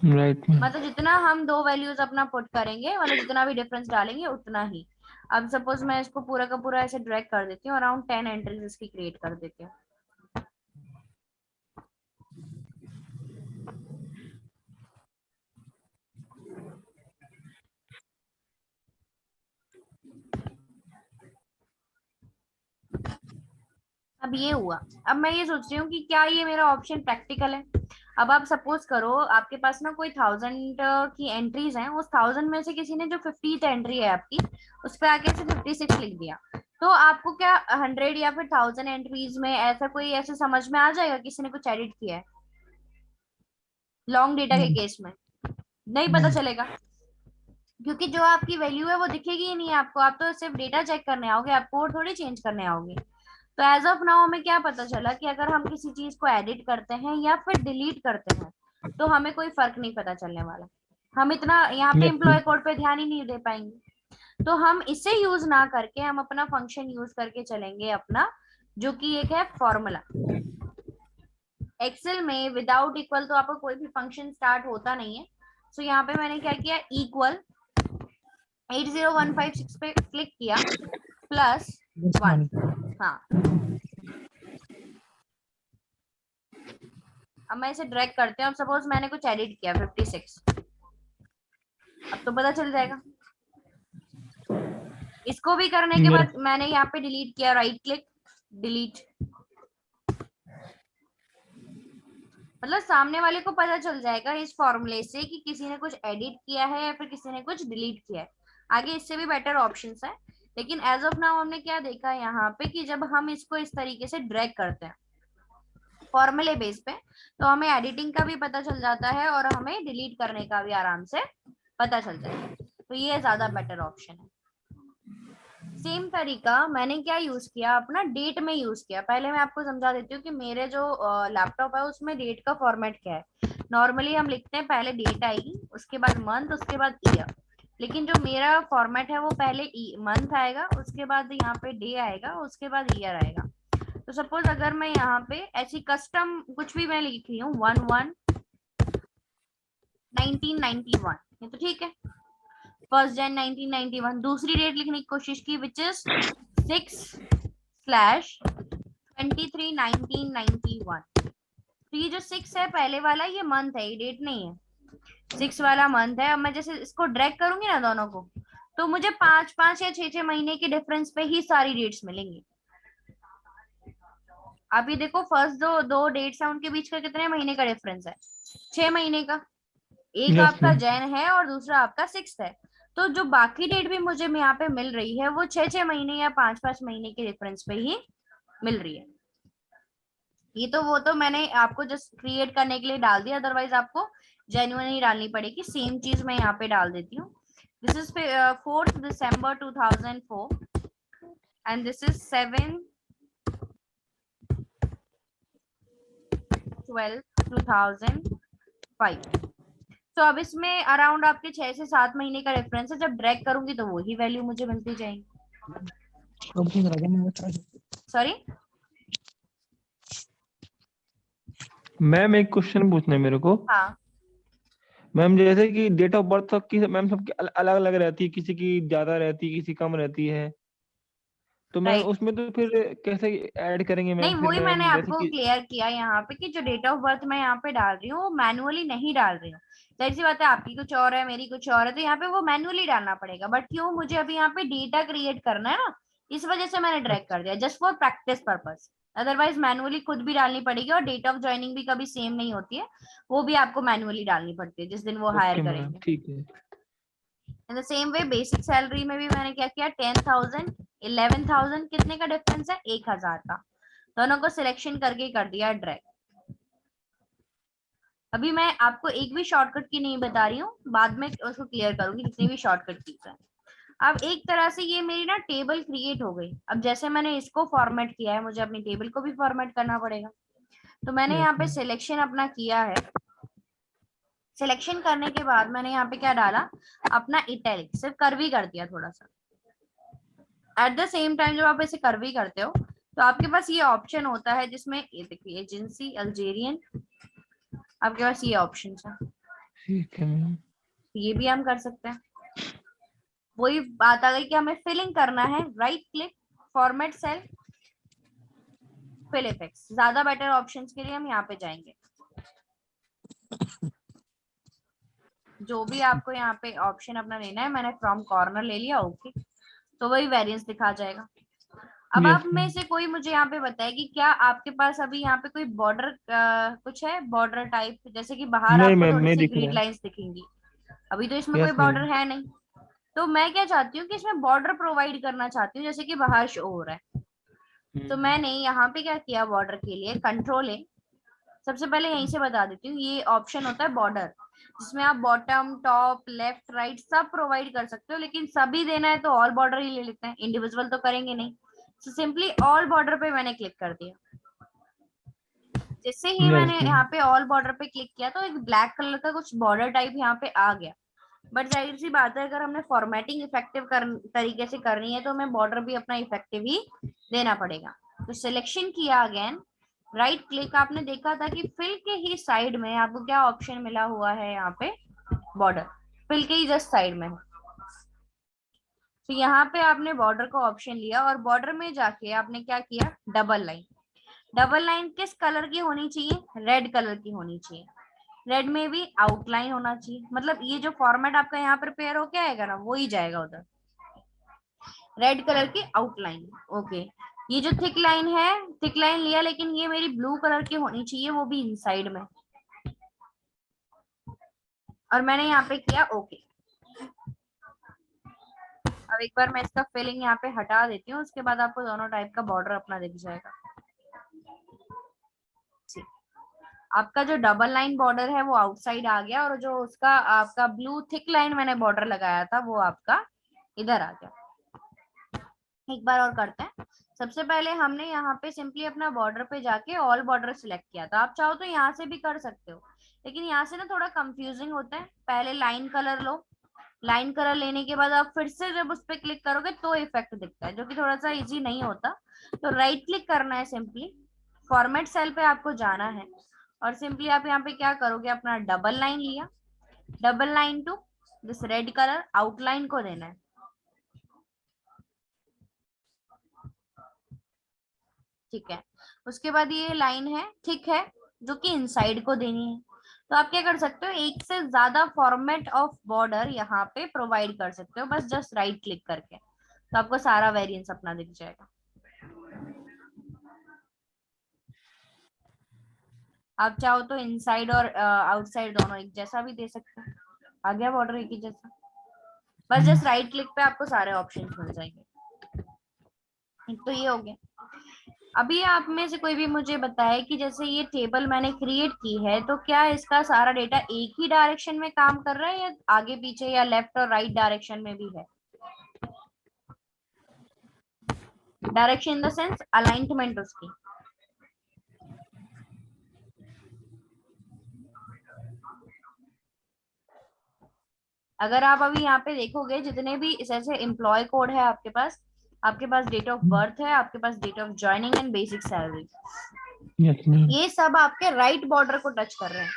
राइट। मतलब जितना हम दो वैल्यूज अपना पुट करेंगे, मतलब जितना भी डिफरेंस डालेंगे उतना ही। अब सपोज मैं इसको पूरा का पूरा ऐसे ड्रैग कर देती हूँ, अराउंड 10 एंट्रीज इसकी क्रिएट कर देती हूँ। अब ये हुआ। अब मैं ये सोच रही हूँ कि क्या ये मेरा ऑप्शन प्रैक्टिकल है। अब आप सपोज करो आपके पास ना कोई 1000 की एंट्रीज हैं, उस 1000 में से किसी ने जो 50th एंट्री है आपकी उस पे आके से 56 लिख दिया, तो आपको क्या 100 या फिर 1000 एंट्रीज में ऐसा कोई ऐसे समझ में आ जाएगा किसी ने कुछ एडिट किया है लॉन्ग डेटा के नहीं केस में? नहीं पता नहीं चलेगा, क्योंकि जो आपकी वैल्यू है वो दिखेगी ही नहीं आपको। आप तो सिर्फ डेटा चेक करने आओगे, आप कोड थोड़ी चेंज करने आओगे। तो एज ऑफ नाउ हमें क्या पता चला कि अगर हम किसी चीज को एडिट करते हैं या फिर डिलीट करते हैं तो हमें कोई फर्क नहीं पता चलने वाला। हम इतना यहाँ पे Yes, एम्प्लॉय कोड पे ध्यान ही नहीं दे पाएंगे। तो हम इसे यूज ना करके हम अपना फंक्शन यूज करके चलेंगे अपना, जो कि एक है फॉर्मूला। एक्सेल में विदाउट इक्वल तो आपको कोई भी फंक्शन स्टार्ट होता नहीं है। सो यहाँ पे मैंने क्या किया, इक्वल 80156 पे क्लिक किया प्लस Yes, 1। money. हाँ, अब मैं इसे ड्रैग करते हैं। अब सपोज मैंने कुछ एडिट किया 56, अब तो पता चल जाएगा। इसको भी करने के Yes. बाद मैंने यहाँ पे डिलीट किया, राइट क्लिक डिलीट, मतलब सामने वाले को पता चल जाएगा इस फॉर्मूले से कि किसी ने कुछ एडिट किया है या फिर किसी ने कुछ डिलीट किया है। आगे इससे भी बेटर ऑप्शंस है, लेकिन एज ऑफ नाउ हमने क्या देखा यहाँ पे कि जब हम इसको इस तरीके से ड्रैग करते हैं फॉर्मूले बेस पे, तो हमें एडिटिंग का भी पता चल जाता है और हमें डिलीट करने का भी आराम से पता चल जाता है। तो ये ज्यादा बेटर ऑप्शन है। सेम तरीका मैंने क्या यूज किया, अपना डेट में यूज किया। पहले मैं आपको समझा देती हूँ कि मेरे जो लैपटॉप है उसमें डेट का फॉर्मेट क्या है। नॉर्मली हम लिखते हैं पहले डेट आएगी, उसके बाद मंथ, उसके बाद ईयर। लेकिन जो मेरा फॉर्मेट है वो पहले मंथ आएगा, उसके बाद यहाँ पे डे आएगा, उसके बाद ईयर आएगा। तो सपोज अगर मैं यहाँ पे ऐसी कस्टम कुछ भी मैं लिख रही हूँ 1/1/1991, ये तो ठीक है। 1 Jan 1991। दूसरी डेट लिखने की कोशिश की विच इज 6/23/1991। तो ये जो 6 है पहले वाला, ये मंथ है, ये डेट नहीं है। 6 वाला मंथ है। अब मैं जैसे इसको ड्रैग करूंगी ना दोनों को, तो मुझे 5 या 6 महीने के डिफरेंस पे ही सारी डेट्स मिलेंगी। आप ये देखो, फर्स्ट दो डेट्स है उनके बीच का कितने महीने का डिफरेंस है, 6 महीने का। एक Yes, आपका ma'am. जैन है और दूसरा आपका 6 है। तो जो बाकी डेट भी मुझे यहाँ पे मिल रही है वो 6 महीने या 5 महीने के डिफरेंस पे ही मिल रही है। ये तो वो तो मैंने आपको जस्ट क्रिएट करने के लिए डाल दिया, अदरवाइज आपको जेन्युइन ही डालनी पड़ेगी। सेम चीज मैं यहाँ पे डाल देती हूँ। This is 4th December 2004 and this is 7/12/2005। तो अब इसमें अराउंड आपके 6 से 7 महीने का रेफरेंस है। जब ड्रैग करूंगी तो वही वैल्यू मुझे मिलती जाएगी। अब तो राजा मैं बता सॉरी मैम एक क्वेश्चन पूछना है मेरे को। हाँ, मैम जैसे कि डेट ऑफ बर्थ की मैम सबकी अलग अलग रहती है, किसी की ज्यादा रहती है, किसी कम रहती है, तो मैम राइट। उसमें तो फिर कैसे ऐड करेंगे नहीं, मैम फिर वही मैंने मैम जैसे आपको कि क्लियर किया यहाँ पे कि जो डेट ऑफ बर्थ मैं यहाँ पे डाल रही हूँ वो मैनुअली नहीं डाल रही हूँ। जाहिर सी बात है, आपकी कुछ और है, मेरी कुछ और है, तो यहाँ पे वो मैनुअली डालना पड़ेगा। बट क्यों, मुझे अभी यहाँ पे डेटा क्रिएट करना है ना, इस वजह से मैंने ड्रैग कर दिया, just for practice purpose. Otherwise manually खुद भी डालनी पड़ेगी, और डेट ऑफ ज्वाइनिंग भी कभी सेम नहीं होती है, वो भी आपको मैनुअली डालनी पड़ती है जिस दिन वो हायर ओके मैम करेंगे। ठीक है। In the same way basic salary में भी मैंने क्या किया, 10,000 11,000 कितने का डिफरेंस है, 1,000 का। दोनों को सिलेक्शन करके कर दिया ड्रैग। अभी मैं आपको एक भी शॉर्टकट की नहीं बता रही हूँ, बाद में उसको क्लियर करूंगी जितनी भी शॉर्टकट कीज है। अब एक तरह से ये मेरी ना टेबल क्रिएट हो गई। अब जैसे मैंने इसको फॉर्मेट किया है, मुझे अपनी टेबल को भी फॉर्मेट करना पड़ेगा। तो मैंने यहाँ पे सिलेक्शन अपना किया है। सिलेक्शन करने के बाद मैंने यहाँ पे क्या डाला, अपना इटैलिक सिर्फ कर्वी कर दिया थोड़ा सा। एट द सेम टाइम जब आप इसे कर्वी करते हो तो आपके पास ये ऑप्शन होता है जिसमें ये देखिए एजेंसी अल्जेरियन, आपके पास ये ऑप्शन है, ठीक है मैम। ये भी हम कर सकते हैं। वही बात आ गई कि हमें फिलिंग करना है, right click format cell fill effects. ज्यादा बेटर ऑप्शंस के लिए हम यहाँ पे जाएंगे। जो भी आपको यहाँ पे ऑप्शन अपना लेना है, मैंने फ्रॉम कॉर्नर ले लिया, ओके। तो वही वेरिएंस दिखा जाएगा। अब Yes, आप में ma'am. से कोई मुझे यहाँ पे बताए कि क्या आपके पास अभी यहाँ पे कोई बॉर्डर कुछ है, बॉर्डर टाइप, जैसे कि बाहर नहीं आपको मैम, थोड़ी नहीं सी दिख ग्रिड रहा है. लाइंस दिखेंगी, अभी तो इसमें कोई यस बॉर्डर मैम. है नहीं। तो मैं क्या चाहती हूँ कि इसमें बॉर्डर प्रोवाइड करना चाहती हूँ, जैसे कि बाहर शो हो रहा है। तो मैंने यहाँ पे क्या किया, बॉर्डर के लिए कंट्रोल है, सबसे पहले यहीं से बता देती हूँ, ये ऑप्शन होता है बॉर्डर, जिसमें आप बॉटम, टॉप, लेफ्ट, राइट सब प्रोवाइड कर सकते हो, लेकिन सभी देना है तो ऑल बॉर्डर ही ले लेते हैं, इंडिविजुअल तो करेंगे नहीं। तो सिंपली ऑल बॉर्डर पे मैंने क्लिक कर दिया। जैसे ही यस मैंने मैम. यहाँ पे ऑल बॉर्डर पे क्लिक किया तो एक ब्लैक कलर का कुछ बॉर्डर टाइप यहाँ पे आ गया। बट जाहिर सी बात है, अगर हमने फॉर्मेटिंग इफेक्टिव तरीके से करनी है तो हमें बॉर्डर भी अपना इफेक्टिव ही देना पड़ेगा। तो सिलेक्शन किया, अगेन राइट क्लिक, आपने देखा था कि फिल के ही साइड में आपको क्या ऑप्शन मिला हुआ है, यहाँ पे बॉर्डर, फिल के ही जस्ट साइड में है। तो यहाँ पे आपने बॉर्डर का ऑप्शन लिया और बॉर्डर में जाके आपने क्या किया, डबल लाइन। डबल लाइन किस कलर की होनी चाहिए, रेड कलर की होनी चाहिए। रेड में भी आउटलाइन होना चाहिए, मतलब ये जो फॉर्मेट आपका यहाँ प्रिपेयर हो क्या आएगा ना, वो ही जाएगा उधर, रेड कलर की आउटलाइन। ओके, ये जो थिक लाइन है, थिक लाइन लिया, लेकिन ये मेरी ब्लू कलर की होनी चाहिए, वो भी इनसाइड में, और मैंने यहाँ पे किया ओके। अब एक बार मैं इसका फिलिंग यहाँ पे हटा देती हूँ, उसके बाद आपको दोनों टाइप का बॉर्डर अपना दिख जाएगा। आपका जो डबल लाइन बॉर्डर है वो आउटसाइड आ गया, और जो उसका आपका ब्लू थिक लाइन मैंने बॉर्डर लगाया था वो आपका इधर आ गया। एक बार और करते हैं। सबसे पहले हमने यहाँ पे सिंपली अपना बॉर्डर पे जाके ऑल बॉर्डर सिलेक्ट किया था। आप चाहो तो यहाँ से भी कर सकते हो, लेकिन यहाँ से ना थोड़ा कंफ्यूजिंग होता है। पहले लाइन कलर लो, लाइन कलर लेने के बाद आप फिर से जब उस पर क्लिक करोगे तो इफेक्ट दिखता है, जो कि थोड़ा सा इजी नहीं होता। तो राइट क्लिक करना है, सिंपली फॉर्मेट सेल पे आपको जाना है, और सिंपली आप यहाँ पे क्या करोगे, अपना डबल लाइन लिया, double line to this red colour, outline को देना है। ठीक है, उसके बाद ये लाइन है, ठीक है, जो कि इनसाइड को देनी है। तो आप क्या कर सकते हो, एक से ज्यादा फॉर्मेट ऑफ बॉर्डर यहाँ पे प्रोवाइड कर सकते हो, बस जस्ट राइट क्लिक करके, तो आपको सारा वेरिएंस अपना दिख जाएगा। आप चाहो तो इनसाइड और आउटसाइड दोनों एक जैसा भी दे सकते हो। आ गया बॉर्डर एक ही जैसा, बस जस्ट राइट क्लिक पे आपको सारे ऑप्शन मिल जाएंगे। तो ये हो गया। अभी आप में से कोई भी मुझे बताए कि जैसे ये टेबल मैंने क्रिएट की है, तो क्या इसका सारा डेटा एक ही डायरेक्शन में काम कर रहा है, या आगे पीछे या लेफ्ट और राइट डायरेक्शन में भी है? Direction in the sense alignment उसकी। अगर आप अभी यहाँ पे देखोगे, जितने भी जैसे एम्प्लॉय कोड है आपके पास डेट ऑफ बर्थ है, आपके पास date of joining and basic salary, yes ma'am. ये सब आपके राइट बॉर्डर को टच कर रहे हैं।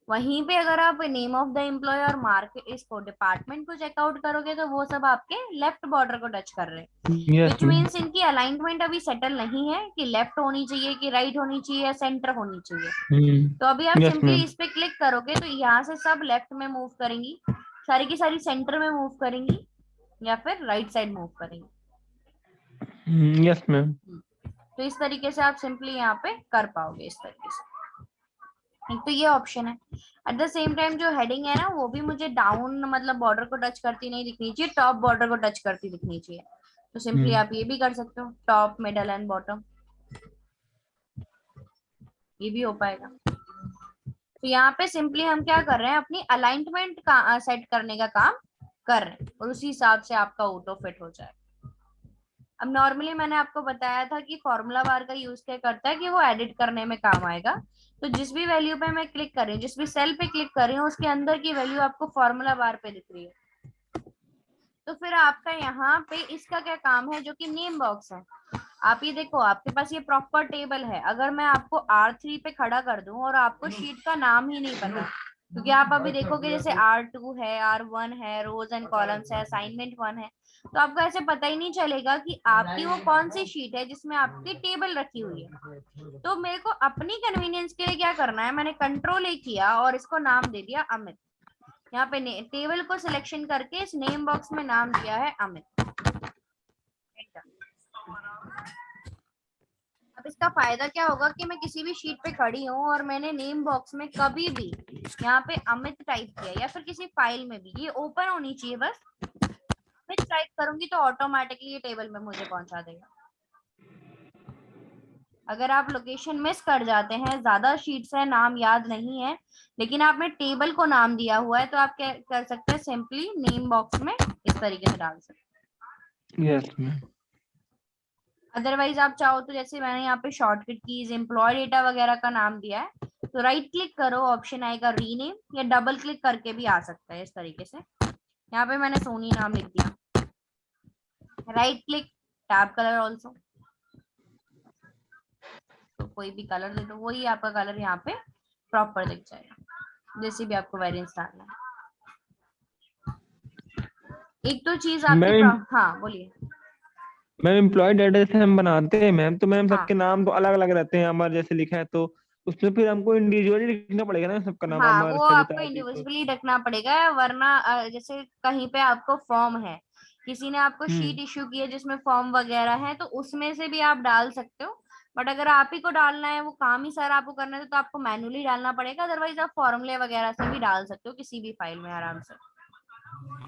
वहीं पे अगर आप नेम ऑफ द एम्प्लॉय और मार्केट इसको डिपार्टमेंट को चेकआउट करोगे तो वो सब आपके लेफ्ट बॉर्डर को टच कर रहे हैं। Yes which ma'am. मीन्स इनकी अलाइनमेंट अभी सेटल नहीं है कि लेफ्ट होनी चाहिए कि राइट होनी चाहिए या सेंटर होनी चाहिए। तो अभी आप यस सिंपली मैम. इस पे क्लिक करोगे तो यहाँ से सब लेफ्ट में मूव करेंगी, सारी की सारी सेंटर में मूव करेंगी, या फिर राइट साइड मूव करेंगी। Yes ma'am. तो इस तरीके से आप सिंपली यहाँ पे कर पाओगे इस तरीके से। एक तो ये ऑप्शन है। एट द सेम टाइम जो हेडिंग है ना, वो भी मुझे डाउन मतलब बॉर्डर को टच करती नहीं दिखनी चाहिए, टॉप बॉर्डर को टच करती दिखनी चाहिए। तो सिंपली आप ये भी कर सकते हो, टॉप, मिडल एंड बॉटम, ये भी हो पाएगा। तो यहाँ पे सिंपली हम क्या कर रहे हैं, अपनी अलाइनमेंट का सेट करने का काम कर रहे हैं, और उसी हिसाब से आपका ऑटो फिट हो जाए। अब नॉर्मली मैंने आपको बताया था कि फॉर्मूला बार का यूज क्या करता है कि वो एडिट करने में काम आएगा। तो जिस भी वैल्यू पे मैं क्लिक कर रही हूँ, जिस भी सेल पे क्लिक कर रही हूँ, उसके अंदर की वैल्यू आपको फॉर्मूला बार पे दिख रही है। तो फिर आपका यहाँ पे इसका क्या काम है, जो कि नेम बॉक्स है। आप ये देखो, आपके पास ये प्रॉपर टेबल है। अगर मैं आपको R3 पे खड़ा कर दूं और आपको शीट का नाम ही नहीं पता, क्योंकि आप अभी देखोगे जैसे R2 है, R1 है, रोज एंड कॉलम्स है, असाइनमेंट 1 है, तो आपको ऐसे पता ही नहीं चलेगा कि आपकी वो कौन सी शीट है जिसमें आपकी टेबल रखी हुई है। तो मेरे को अपनी कन्वीनियंस के लिए क्या करना है, मैंने कंट्रोल A किया और इसको नाम दे दिया अमित। यहाँ पे टेबल को सिलेक्शन करके इस नेम बॉक्स में नाम दिया है अमित। अब इसका फायदा क्या होगा कि मैं किसी भी शीट पे खड़ी हूँ और मैंने नेम बॉक्स में कभी भी यहाँ पे अमित टाइप किया या फिर किसी फाइल में भी, ये ओपन होनी चाहिए बस, अमित टाइप करूंगी तो ऑटोमेटिकली ये टेबल में मुझे पहुंचा देगा। अगर आप लोकेशन मिस कर जाते हैं, ज्यादा शीट्स है, नाम याद नहीं है, लेकिन आपने टेबल को नाम दिया हुआ है, तो आप क्या कर सकते हैं, सिंपली नेम बॉक्स में इस तरीके से डाल सकते हैं। Yes ma'am. अदरवाइज आप चाहो तो जैसे मैंने यहाँ पे शॉर्टकट कीज, एम्प्लॉय डेटा वगैरह का नाम दिया है, तो राइट क्लिक करो, ऑप्शन आएगा रीनेम, या डबल क्लिक करके भी आ सकता है इस तरीके से। यहाँ पे मैंने सोनी नाम लिख दिया, right click, tab colour also, तो कोई भी कलर दे दो, वही आपका कलर यहाँ पे प्रॉपर दिख जाएगा, जैसे भी आपको वेरिएंस डालना है। एक तो चीज आपकी, हाँ बोलिए मैम। एम्प्लॉय डाटा जैसे हम बनाते हैं मैम, तो मैम हाँ। सबके नाम तो अलग अलग रहते हैं, अमर जैसे लिखा है, तो उसमें फिर हमको इंडिविजुअली लिखना पड़ेगा ना सबका नाम, हाँ, अमर, वो आपको सविता, दीपक। इंडिविजुअली रखना पड़ेगा, वरना जैसे कहीं पे आपको फॉर्म है, किसी ने आपको शीट इश्यू की है जिसमें फॉर्म वगैरह है, तो उसमें से भी आप डाल सकते हो। बट अगर आप ही को डालना है, वो काम ही सारा आपको करना है, तो आपको मैन्युअली डालना पड़ेगा। अदरवाइज आप फॉर्मूले वगैरह से भी डाल सकते हो किसी भी फाइल में आराम से।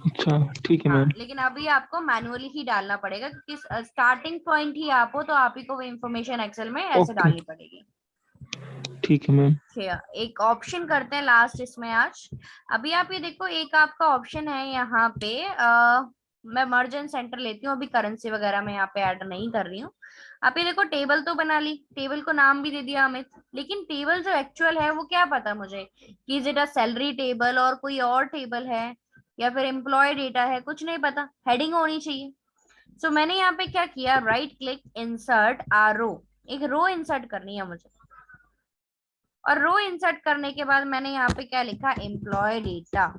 अच्छा ठीक है हाँ, मैम। लेकिन अभी आपको मैन्युअली ही डालना पड़ेगा, क्योंकि स्टार्टिंग पॉइंट ही आप हो, तो आप ही को वो इन्फॉर्मेशन एक्सेल में ऐसे डालनी पड़ेगी। ठीक है मैम। एक ऑप्शन करते हैं लास्ट इसमें आज। अभी आप ये देखो, एक आपका ऑप्शन है यहाँ पे, मैं मर्ज एंड सेंटर लेती हूँ, अभी करेंसी वगैरह मैं यहाँ पे ऐड नहीं कर रही हूँ। आप ये देखो, टेबल तो बना ली, टेबल को नाम भी दे दिया अमित, लेकिन टेबल जो एक्चुअल है वो क्या पता मुझे कि is it a salary table और कोई और टेबल है, या फिर एम्प्लॉय डेटा है, कुछ नहीं पता। हेडिंग होनी चाहिए। सो मैंने यहाँ पे क्या किया, राइट क्लिक, इंसर्ट आ रो, एक रो इंसर्ट करनी है मुझे, और रो इंसर्ट करने के बाद मैंने यहाँ पे क्या लिखा, एम्प्लॉय डेटा।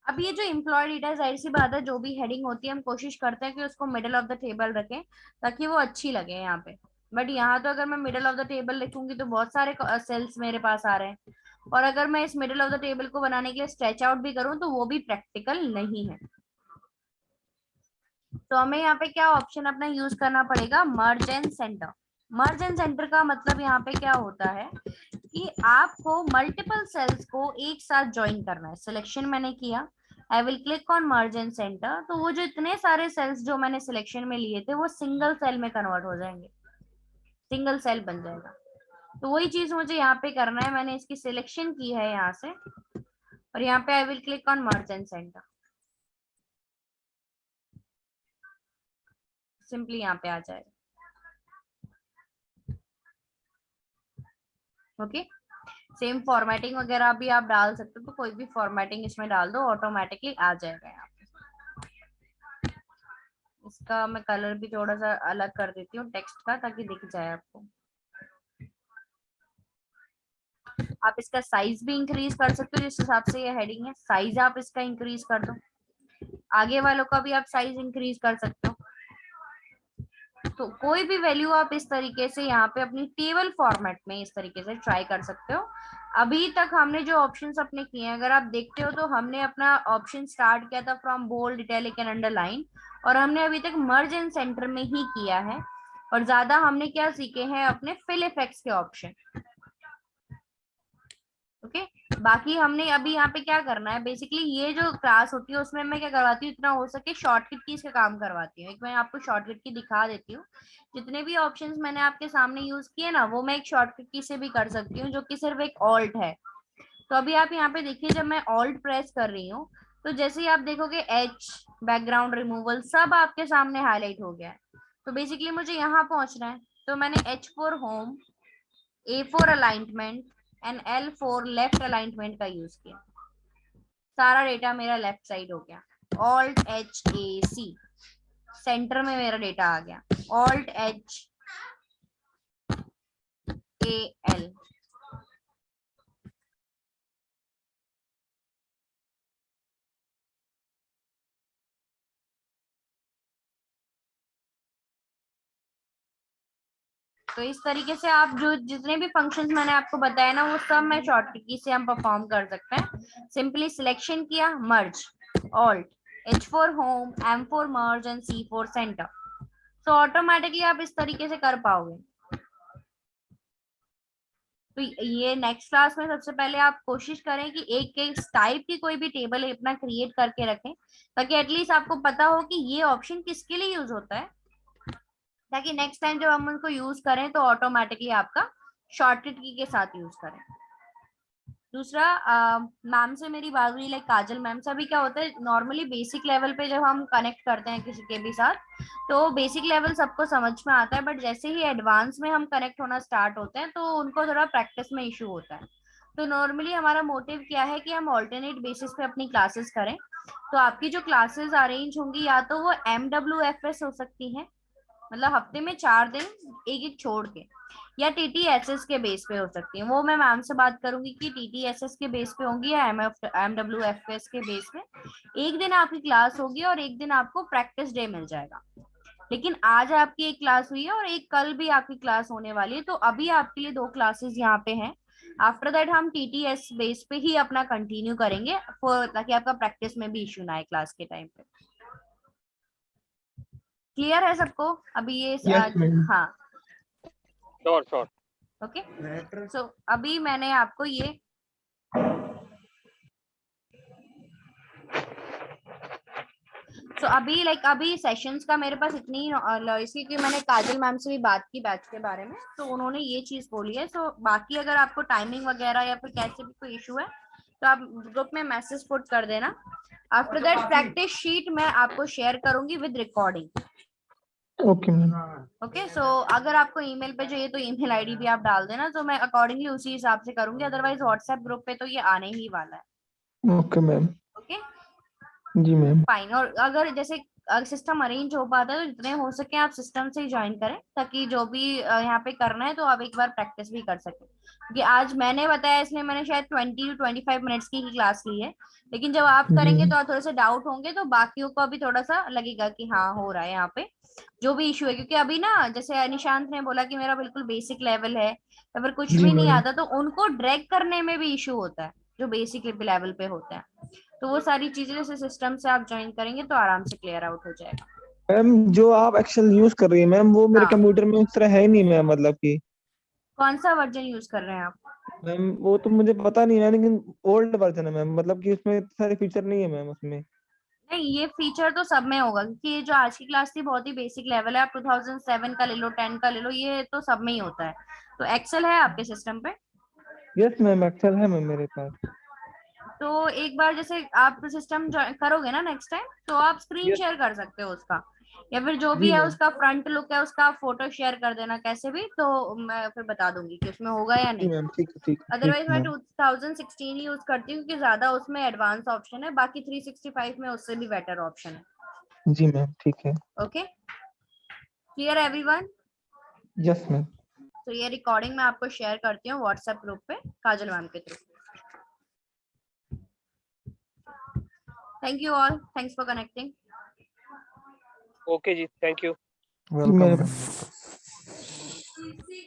अब ये जो एम्प्लॉय डेटा, जाहिर सी बात है, जो भी हेडिंग होती है हम कोशिश करते हैं कि उसको मिडिल ऑफ द टेबल रखें ताकि वो अच्छी लगे यहाँ पे। बट यहाँ तो अगर मैं मिडिल ऑफ द टेबल लिखूंगी तो बहुत सारे सेल्स मेरे पास आ रहे हैं, और अगर मैं इस मिडिल ऑफ द टेबल को बनाने के लिए स्ट्रेच आउट भी करूँ तो वो भी प्रैक्टिकल नहीं है। तो हमें यहाँ पे क्या ऑप्शन अपना यूज करना पड़ेगा, मर्ज and centre. Merge and centre का मतलब यहाँ पे क्या होता है कि आपको मल्टीपल सेल्स को एक साथ ज्वाइन करना है। सिलेक्शन मैंने किया, I will click on merge and centre, तो वो जो इतने सारे सेल्स जो मैंने सिलेक्शन में लिए थे वो सिंगल सेल में कन्वर्ट हो जाएंगे, सिंगल सेल बन जाएगा। तो वही चीज मुझे यहाँ पे करना है, मैंने इसकी सिलेक्शन की है यहाँ से, और यहाँ पे I will click on merge and centre, simply यहाँ पे आ जाएगा। ओके, सेम फॉर्मेटिंग वगैरह भी आप डाल सकते हो, तो कोई भी फॉर्मेटिंग इसमें डाल दो, ऑटोमेटिकली आ जाएगा यहाँ पे। इसका मैं कलर भी थोड़ा सा अलग कर देती हूँ टेक्स्ट का, ताकि दिख जाए आपको। आप इसका साइज भी इंक्रीज कर सकते हो, जिस हिसाब से ये हेडिंग है, साइज आप इसका इंक्रीज कर दो, आगे वालों का भी आप साइज इंक्रीज कर सकते हो। तो कोई भी वैल्यू आप इस तरीके से यहाँ पे अपनी टेबल फॉर्मेट में इस तरीके से ट्राई कर सकते हो। अभी तक हमने जो ऑप्शंस अपने किए हैं, अगर आप देखते हो तो हमने अपना ऑप्शन स्टार्ट किया था from bold, italic and underline, और हमने अभी तक मर्ज एंड सेंटर में ही किया है, और ज्यादा हमने क्या सीखे हैं, अपने फिल इफेक्ट्स के ऑप्शन। ओके, बाकी हमने अभी यहाँ पे क्या करना है, बेसिकली ये जो क्लास होती है उसमें मैं क्या करवाती हूँ, इतना हो सके शॉर्टकट कीज का काम करवाती हूँ। एक मैं आपको शॉर्टकट की दिखा देती हूँ। जितने भी ऑप्शंस मैंने आपके सामने यूज किए ना, वो मैं एक शॉर्टकट की से भी कर सकती हूँ, जो कि सिर्फ एक ऑल्ट है। तो अभी आप यहाँ पे देखिए, जब मैं ऑल्ट प्रेस कर रही हूँ, तो जैसे ही आप देखोगे एच, बैकग्राउंड रिमूवल, सब आपके सामने हाईलाइट हो गया है। तो बेसिकली मुझे यहाँ पहुंचना है, तो मैंने H for home, A for alignment and L for left alignment का यूज किया। सारा डेटा मेरा लेफ्ट साइड हो गया। Alt H A C, centre में मेरा डेटा आ गया। Alt H A L, तो इस तरीके से आप जो जितने भी फंक्शंस मैंने आपको बताया ना, वो सब मैं शॉर्टकट की से हम परफॉर्म कर सकते हैं। सिंपली सिलेक्शन किया, मर्ज, alt H for home, M for merge and C for center. तो ऑटोमेटिकली आप इस तरीके से कर पाओगे। तो ये नेक्स्ट क्लास में सबसे पहले आप कोशिश करें कि एक एक टाइप की कोई भी टेबल अपना क्रिएट करके रखें, ताकि एटलीस्ट आपको पता हो कि ये ऑप्शन किसके लिए यूज होता है, ताकि नेक्स्ट टाइम जब हम उनको यूज करें तो ऑटोमेटिकली आपका शॉर्टकट की के साथ यूज करें। दूसरा, मैम से मेरी बात हुई, लाइक काजल मैम से। अभी क्या होता है, नॉर्मली बेसिक लेवल पे जब हम कनेक्ट करते हैं किसी के भी साथ, तो बेसिक लेवल सबको समझ में आता है, बट जैसे ही एडवांस में हम कनेक्ट होना स्टार्ट होते हैं तो उनको थोड़ा प्रैक्टिस में इशू होता है। तो नॉर्मली हमारा मोटिव क्या है कि हम ऑल्टरनेट बेसिस पे अपनी क्लासेस करें। तो आपकी जो क्लासेस अरेंज होंगी या तो वो MWFS हो सकती है, मतलब हफ्ते में 4 दिन एक एक छोड़ के, या TTSS के बेस पे हो सकती है। वो मैं मैम से बात करूंगी कि TTSS के बेस पे होंगी या MWFS के बेस पे। एक दिन आपकी क्लास होगी और एक दिन आपको प्रैक्टिस डे मिल जाएगा। लेकिन आज आपकी एक क्लास हुई है और एक कल भी आपकी क्लास होने वाली है, तो अभी आपके लिए 2 क्लासेस यहाँ पे हैं। आफ्टर दैट हम TTS बेस पे ही अपना कंटिन्यू करेंगे, ताकि आपका प्रैक्टिस में भी इश्यू ना आए क्लास के टाइम पे। क्लियर है सबको अभी ये? Yes, ma'am. हाँ, श्योर। ओके। सो अभी मैंने आपको ये अभी सेशंस का मेरे पास इतनी इसलिए कि मैंने काजल मैम से भी बात की बैच के बारे में, तो उन्होंने ये चीज बोली है। सो बाकी अगर आपको टाइमिंग वगैरह या फिर कैसे भी कोई इशू है तो आप ग्रुप में मैसेज पुट कर देना। आफ्टर दैट प्रैक्टिस शीट मैं आपको शेयर करूंगी with recording. Okay, ma'am. Okay, so अगर आपको ईमेल पे चाहिए तो ईमेल आईडी भी आप डाल देना, तो मैं अकॉर्डिंगली उसी हिसाब से करूंगी। अदरवाइज व्हाट्सएप ग्रुप पे तो ये आने ही वाला है। Okay, ma'am. ओके, जी मैम। फाइन। और अगर जैसे सिस्टम अरेंज हो पाता है तो जितने हो सके आप सिस्टम से ही ज्वाइन करें, ताकि जो भी यहाँ पे करना है तो आप एक बार प्रैक्टिस भी कर सकें। क्योंकि आज मैंने बताया इसलिए मैंने शायद 20 to 25 मिनट्स की ही क्लास ली है, लेकिन जब आप करेंगे तो आप थोड़े से डाउट होंगे, तो बाकियों को अभी थोड़ा सा लगेगा कि हाँ हो रहा है यहाँ पे जो भी इशू है। क्योंकि अभी ना जैसे निशांत ने बोला कि मेरा बिल्कुल बेसिक लेवल है या फिर कुछ जी भी नहीं मैम। आता, तो उनको ड्रैग करने में भी इशू होता है जो बेसिक लेवल पे होता है। तो वो सारी चीजें जैसे सिस्टम से आप ज्वाइन करेंगे तो आराम से क्लियर आउट हो जाएगा। मैम जो आप एक्सेल यूज कर रही है मैम, वो मेरे हाँ, कंप्यूटर में उस तरह है ही नहीं मैम, मतलब कि कौन सा वर्जन यूज कर रहे हैं आप? मैम वो तो मुझे पता नहीं है, लेकिन ओल्ड वर्जन है मैम, मतलब कि उसमें इतने सारे फीचर नहीं है मैम उसमें। नहीं, ये फीचर तो सब में होगा, क्योंकि ये जो आज की क्लास थी बहुत ही बेसिक लेवल है। आप 2007 का ले लो, 10 का ले लो, ये तो सब में ही होता है। तो एक्सेल है आपके सिस्टम पे? यस मैम, एक्सेल है मैम मेरे पास। तो एक बार जैसे आप सिस्टम करोगे ना नेक्स्ट टाइम, तो आप स्क्रीन यस शेयर कर सकते हो उसका, या फिर जो भी जी है मैम। उसका फ्रंट लुक है उसका फोटो शेयर कर देना कैसे भी, तो मैं फिर बता दूंगी कि उसमें होगा या जी नहीं। मैम, ठीक है ठीक है ठीक अदरवाइज है मैं मैम। 2016 यूज करती हूँ, क्योंकि ज्यादा उसमें एडवांस ऑप्शन है। बाकी 365 में उससे भी बेटर ऑप्शन है। जी मैम ठीक है। Okay, clear everyone? Yes ma'am. तो ये रिकॉर्डिंग मैं आपको शेयर करती हूँ व्हाट्सएप ग्रुप पे काजल मैम के through. Thank you all, thanks for connecting. Okay जी, थैंक यू। जी वेलकम मैम। मैम।